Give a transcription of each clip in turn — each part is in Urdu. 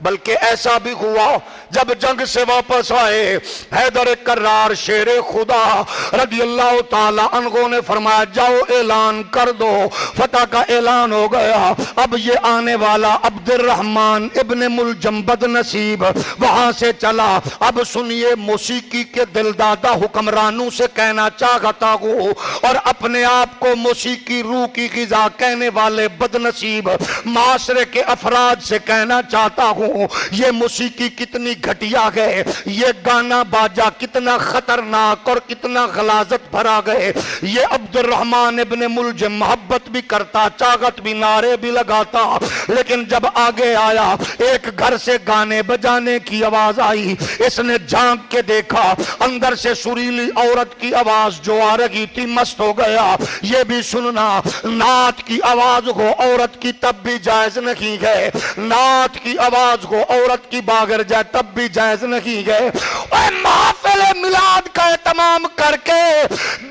بلکہ ایسا بھی ہوا جب جنگ سے واپس آئے حیدر کرار شیر خدا رضی اللہ تعالی عنہ نے فرمایا جاؤ اعلان کر دو، فتح کا اعلان ہو گیا۔ اب یہ آنے والا عبد الرحمن ابن ملجم بد نصیب وہاں سے چلا۔ اب سنیے موسیقی کے دلدادہ حکمرانوں سے کہنا چاہتا ہوں اور اپنے آپ کو موسیقی روح کی غذا کہنے والے بد نصیب معاشرے کے افراد سے کہنا چاہتا ہوں یہ موسیقی کتنی گھٹیا ہے، یہ گانا باجا کتنا خطرناک اور کتنا غلاظت بھرا گئے۔ یہ عبد الرحمن ابن ملجم محبت بھی کرتا، چاغت بھی، نعرے بھی لگاتا، لیکن جب آگے آیا ایک گھر سے گانے بجانے کی آواز آئی۔ اس نے جھانک کے دیکھا، اندر سے سریلی عورت کی آواز جو آ رہی تھی، مست ہو گیا۔ یہ بھی سننا نعت کی آواز ہو عورت کی تب بھی جائز نہیں ہے، نعت کی آواز ہو عورت کی باگر جائے تب بھی جائز نہیں ہے۔ اے محفل میلاد کا اہتمام کر کے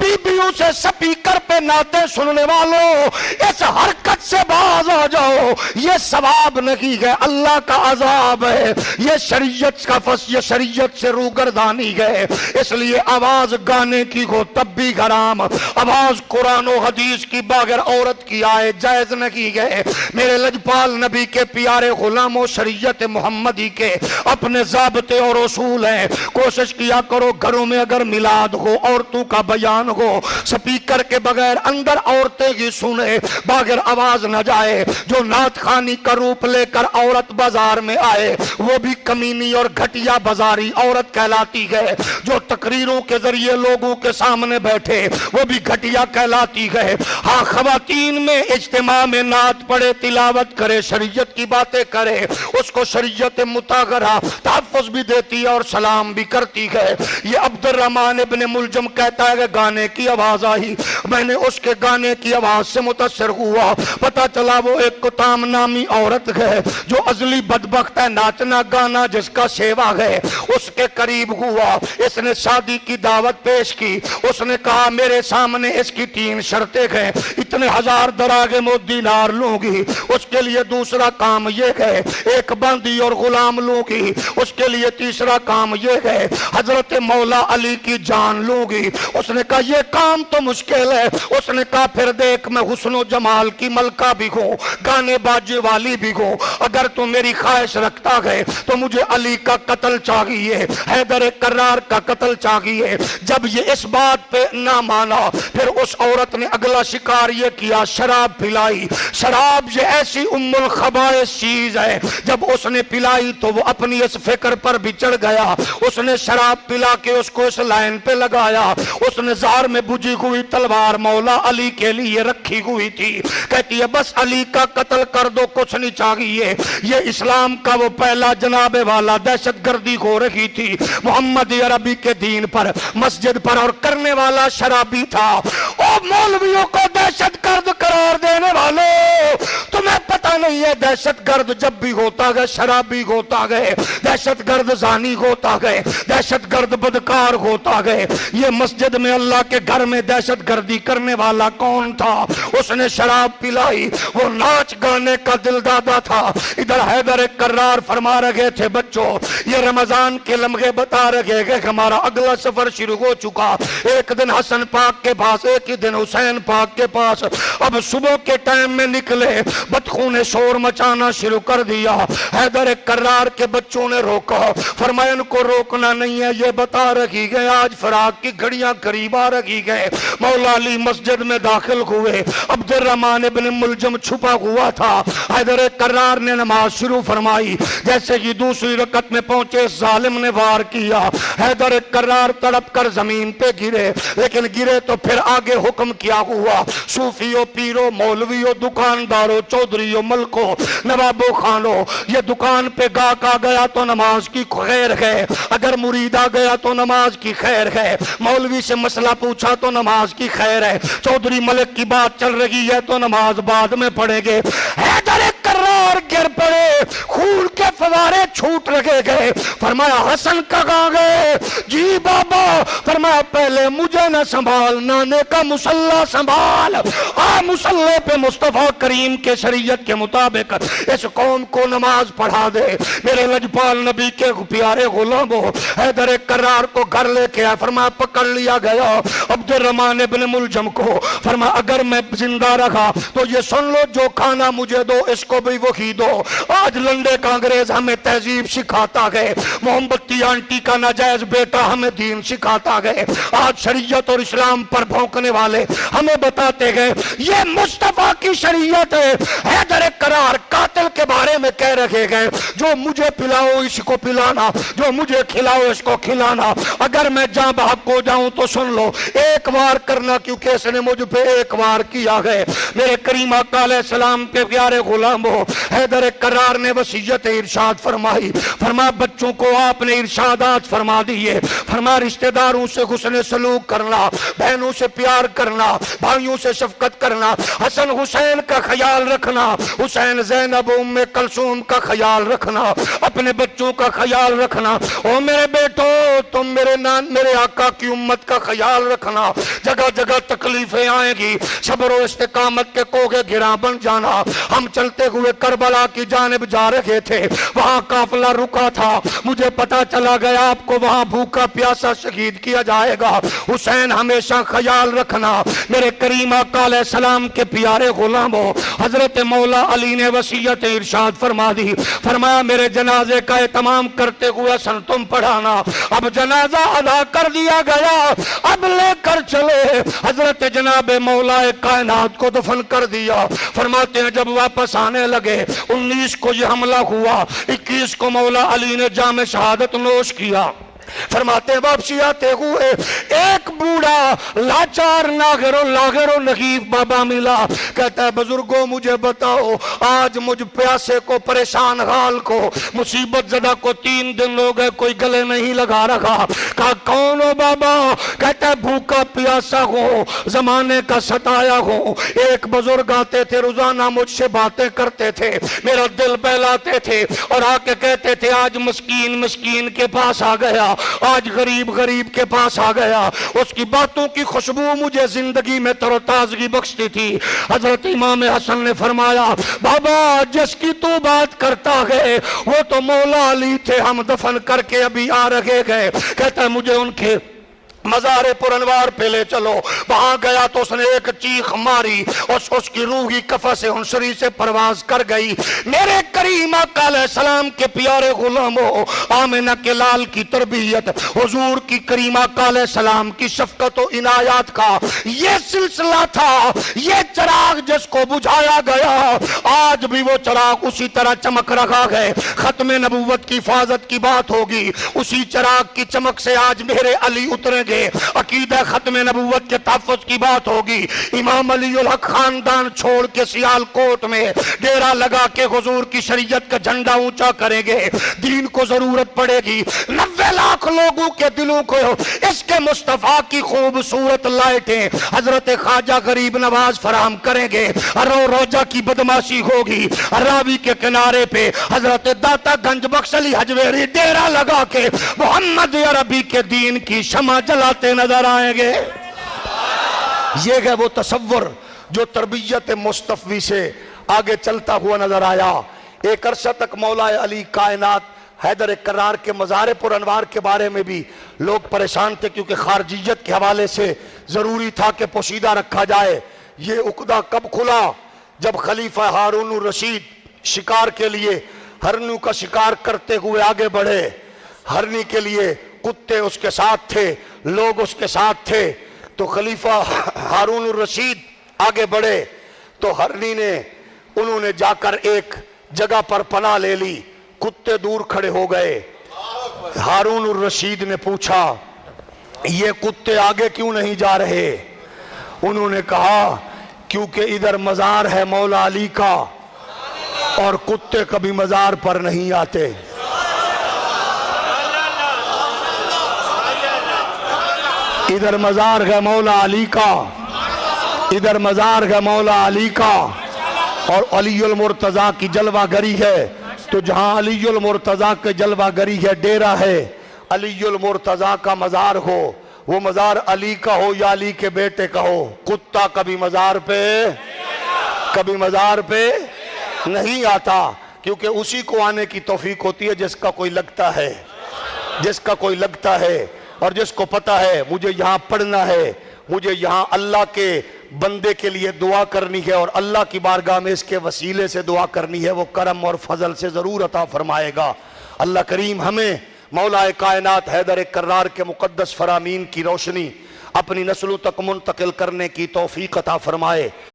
بیبیوں سے سپیکر پہ نعتیں سننے والوں اس حرکت سے باز آ جاؤ، یہ ثواب نہیں ہے، اللہ کا عذاب ہے، یہ شریعت کا یہ شریعت سے روگردانی ہے۔ اس لیے آواز گانے کی ہو تب بھی حرام، آواز قرآن و حدیث کی بغیر عورت کی آئے جائز نہیں ہے۔ میرے لجپال نبی کے پیارے غلاموں، شریعت محمدی کے اپنے ضابطے اور اصول ہیں، کوشش کیا کرو گھروں میں اگر میلاد ہو، عورتوں کا بیان ہو، سپیکر کے بغیر اندر عورتیں ہی سنے، بغیر آواز نہ جائے۔ جو نعت خوانی کا روپ لے کر عورت بازار میں آئے وہ بھی کمینی اور گھٹیا بازاری عورت کہلاتی ہے، جو تقریروں کے ذریعے لوگوں کے سامنے بیٹھے وہ بھی گھٹیا کہلاتی ہے۔ ہاں خواتین میں اجتماع میں نعت پڑھے، تلاوت کرے، شریعت کی باتیں کرے، اس کو شریعت مطہرہ تحفظ بھی دیتی ہے اور سلام بھی کرتی ہے۔ یہ عبد الرحمن ابن ملجم کہتا ہے کہ گانے کی آواز آئی، میں نے اس کے گانے کی آواز سے متاثر ہوا، پتا چلا وہ ایک کتام نامی عورت ہے جو ازلی بدبخت ہے، ناچنا گانا جس کا سیوا ہے، اس کے قریب ہوا۔ اس نے شادی کی دعوت پیش کی، اس نے کہا میرے سامنے اس کی 3 شرطیں ہیں، اتنے 1000 دراہم و دینار لوں گی، اس کے لیے دوسرا کام یہ ہے ایک بندی اور غلام لوں گی، اس کے لیے تیسرا کام یہ ہے حضرت مولا علی کی جان لوں گی۔ اس نے کہا یہ کام تو مشکل ہے۔ اس نے کہا پھر دیکھ میں حسن و جمال کی ملکہ بھی ہوں، گانے باجے والی بھی ہوں، اگر تو میری خواہش رکھتا ہے تو مجھے علی کا قتل چاہیے، حیدر کرار کا قتل چاہیے۔ جب یہ اس بات پہ نہ مانا پھر اس عورت نے اگلا شکار یہ کیا، شراب پلائی۔ شراب یہ ایسی ام الخبائث چیز ہے، جب اس نے پلائی تو وہ اپنی اس فکر پر بھی چڑھ گیا، اس نے شراب پلا کے اس کو اس لائن پہ لگایا۔ اس نے زہر میں بجھی ہوئی تلوار مولا علی کے لیے رکھی ہوئی تھی، کہتی ہے بس علی کا قتل کر دو، کچھ نہیں چاہیے۔ یہ اسلام کا وہ پہلا جناب والا دہشت گردی ہو رہی تھی محمد عربی کے دین پر، مسجد پر، اور کرنے والا شرابی تھا۔ او مولویوں کو دہشت گرد قرار دینے والوں، تمہیں پتہ نہیں ہے دہشت گرد جب بھی ہوتا ہے شرابی ہوتا ہے، دہشت گرد زانی ہوتا ہے، دہشت گرد بدکار ہوتا ہے۔ یہ مسجد میں اللہ کے گھر میں دہشت گردی کرنے والا کون تھا؟ اس نے شراب پلائی، وہ ناچ گانے کا دل دادا تھا۔ ادھر حیدر کرار فرما رہے تھے بچوں یہ رمضان کے لمحے بتا رہے کہ ہمارا اگلا سفر شروع ہو چکا، ایک دن حسن پاک کے پاس، ایک ہی دن حسین پاک کے پاس۔ اب صبح کے ٹائم میں نکلے، بدخوں نے شور مچانا شروع کر دیا۔ حیدر کرار کے بچوں نے روکا، فرمایا ان کو روکنا نہیں ہے، یہ بتا رہی گئے آج فراق کی گھڑیاں قریب آ رہی گئے۔ مولا علی مسجد میں داخل ہوئے، عبد الرحمن ابن ملجم چھپا ہوا تھا۔ حیدر کرار نے نماز شروع فرمائی، جیسے ہی دوسری رکعت میں پہنچے ظالم نے وار کیا، حیدر کرار تڑپ کر زمین پہ گرے، لیکن گرے تو پھر آگے حکم کیا ہوا، صوفیو، پیرو، مولویو، دکاندارو، چودھریو، ملکو، نوابو، خانو، یہ دکان پہ گاہک آ گیا تو نماز کی خیر ہے، اگر مرید آ گیا تو نماز کی خیر ہے، مولوی سے مسئلہ پوچھا تو نماز کی خیر ہے، چودھری ملک کی بات چل رہی ہے تو نماز بعد میں پڑھیں گے۔ حیدر کرار گر پڑے، خون کے فوارے چھوٹ لگے گئے۔ فرمایا حسن کہاں گئے؟ جی بابا فرمایا پہلے مجھے نہ سنبھال، نانے کا مسلح سنبھال، مسلح پہ مصطفیٰ کریم کے شریعت کے مطابق اس قوم کو نماز پڑھا دے۔ میرے لجپال نبی کے پیارے غلاموں، حیدر کرار کو گھر لے کے آئے، فرمایا پکڑ لیا گیا عبد الرحمن ابن ملجم کو، فرمایا اگر میں زندہ رکھا تو یہ سن لو، جو کھانا مجھے دو اس کو بھی وہی دو۔ آج لنڈے کا انگریز ہمیں تہذیب سکھاتا گئے، محمدی آنٹی کا ناجائز بیٹا ہمیں دین سکھاتا گئے، آج شریعت اور اسلام پر بھونکنے والے ہمیں بتاتے گئے یہ مصطفیٰ کی شریعت ہے۔ حیدر کرار قاتل کے بارے میں کہہ رکھے گئے جو مجھے پلاؤ اس کو پلانا، جو مجھے کھلاؤ اس کو کھلانا، اگر میں جاں بحق ہو جاؤں تو سن لو ایک وار کرنا، کیونکہ اس نے مجھ پہ ایک وار کیا ہے۔ میرے کریم آقا علیہ السلام کے پیارے غلاموں، حیدر کرار نے وصیت ارشاد فرمائی، فرمایا بچوں کو آپ نے ارشادات فرما دیے، فرمایا رشتہ داروں سے حسن سلوک کرنا، بہنوں سے پیار کرنا، بھائیوں سے شفقت کرنا، حسن حسین کا خیال رکھنا، حسین زینب ام کلثوم کا خیال رکھنا، اپنے بچوں کا خیال رکھنا۔ او میرے بیٹو تم میرے آقا کی امت کا خیال رکھنا، جگہ جگہ تکلیفیں آئیں گی، صبر و استقامت کے کوگے گراں بن جانا۔ ہم چلتے ہوئے کربلا کی جانب جا رہے تھے، وہاں قافلہ رکا تھا، مجھے پتا چلا گیا آپ کو وہاں بھوکا پیاسا شہید کیا جائے گا، حسین ہمیشہ خیال رکھنا۔ میرے کریم آقا علیہ السلام کے پیارے غلاموں، حضرت مولا علی نے وصیت ارشاد فرما دی، فرمایا میرے جنازے کا اہتمام کرتے ہوئے حسن تم پڑھانا۔ اب جنازہ ادا کر دیا گیا، اب لے کر چلے حضرت جناب مولا کائنات کو دفن کر دیا۔ فرماتے ہیں جب واپس آنے لگے 19 کو یہ حملہ ہوا، 21 کو مولا علی نے جام شہادت نوش کیا۔ فرماتے ہیں واپسی آتے ہوئے ایک بوڑھا لاچار لاغر و نحیف بابا ملا، کہتا ہے بزرگوں مجھے بتاؤ آج مجھ پیاسے کو، پریشان حال کو، مصیبت زدہ کو 3 دن ہو گئے کوئی گلے نہیں لگا رکھا۔ کہا کون ہو بابا؟ کہتا ہے بھوکا پیاسا ہو، زمانے کا ستایا ہو۔ ایک بزرگ آتے تھے روزانہ مجھ سے باتیں کرتے تھے، میرا دل بہلاتے تھے اور آ کے کہتے تھے آج مسکین کے پاس آ گیا، آج غریب کے پاس آ گیا۔ اس کی باتوں کی خوشبو مجھے زندگی میں تر و تازگی بخشتی تھی۔ حضرت امام حسن نے فرمایا بابا جس کی تو بات کرتا ہے وہ تو مولا علی تھے، ہم دفن کر کے ابھی آ رہے گئے۔ کہتا ہے مجھے ان کے مزار پر انوار پہ لے چلو۔ وہاں گیا تو اس نے ایک چیخ ماری اور اس کی روحی کفس انصری سے پرواز کر گئی۔ میرے کریم آقا علیہ السلام کے پیارے غلاموں، آمنہ کے لال کی تربیت، حضور کی کریم آقا علیہ السلام کی شفقت و عنایات کا یہ سلسلہ تھا، یہ چراغ جس کو بجھایا گیا آج بھی وہ چراغ اسی طرح چمک رہا ہے۔ ختم نبوت کی حفاظت کی بات ہوگی، اسی چراغ کی چمک سے آج میرے علی اتریں گے۔ عقیدہ ختم نبوت کے تحفظ کی بات ہوگی، امام علی الحق خاندان چھوڑ کے سیالکوٹ میں ڈیرا لگا کے حضور کی شریعت کا جھنڈا اونچا کریں گے۔ دین کو ضرورت پڑے گی 90 لاکھ لوگوں کے دلوں کو اس کے مصطفیٰ کی خوبصورت لائٹیں حضرت خواجہ غریب نواز فراہم کریں گے۔ روجہ کی بدماشی ہوگی، راوی کے کنارے پہ حضرت داتا گنج بخش علی حجویری ڈیرا لگا کے محمد عربی کے دین کی شمع جلاتے نظر آئیں گے۔ یہ ہے وہ تصور جو تربیت مصطفی سے آگے چلتا ہوا نظر آیا۔ ایک عرصہ تک مولا علی کائنات حیدر کرار کے مزار پر انوار کے بارے میں بھی لوگ پریشان تھے، کیونکہ خارجیت کے حوالے سے ضروری تھا کہ پوشیدہ رکھا جائے۔ یہ عقدہ کب کھلا؟ جب خلیفہ ہارون الرشید شکار کے لیے ہرنوں کا شکار کرتے ہوئے آگے بڑھے۔ ہرنی کے لیے کتے اس کے ساتھ تھے، لوگ اس کے ساتھ تھے، تو خلیفہ ہارون الرشید آگے بڑھے تو ہرنی نے انہوں نے جا کر ایک جگہ پر پناہ لے لی، کتے دور کھڑے ہو گئے۔ ہارون الرشید نے پوچھا یہ کتے آگے کیوں نہیں جا رہے؟ انہوں نے کہا کیونکہ ادھر مزار ہے مولا علی کا اور کتے کبھی مزار پر نہیں آتے۔ ادھر مزار ہے مولا علی کا، ادھر مزار ہے مولا علی کا، اور علی المرتضیٰ کی جلوہ گری ہے۔ تو جہاں علی المرتضیٰ کے جلوہ گری ہے، ڈیرہ ہے، علی المرتضیٰ کا مزار ہو، وہ مزار علی کا ہو یا علی کے بیٹے کا ہو، کتا کبھی مزار پہ نہیں آتا، کیونکہ اسی کو آنے کی توفیق ہوتی ہے جس کا کوئی لگتا ہے اور جس کو پتا ہے مجھے یہاں پڑھنا ہے، مجھے یہاں اللہ کے بندے کے لیے دعا کرنی ہے اور اللہ کی بارگاہ میں اس کے وسیلے سے دعا کرنی ہے، وہ کرم اور فضل سے ضرور عطا فرمائے گا۔ اللہ کریم ہمیں مولا کائنات حیدر کرار کے مقدس فرامین کی روشنی اپنی نسلوں تک منتقل کرنے کی توفیق عطا فرمائے۔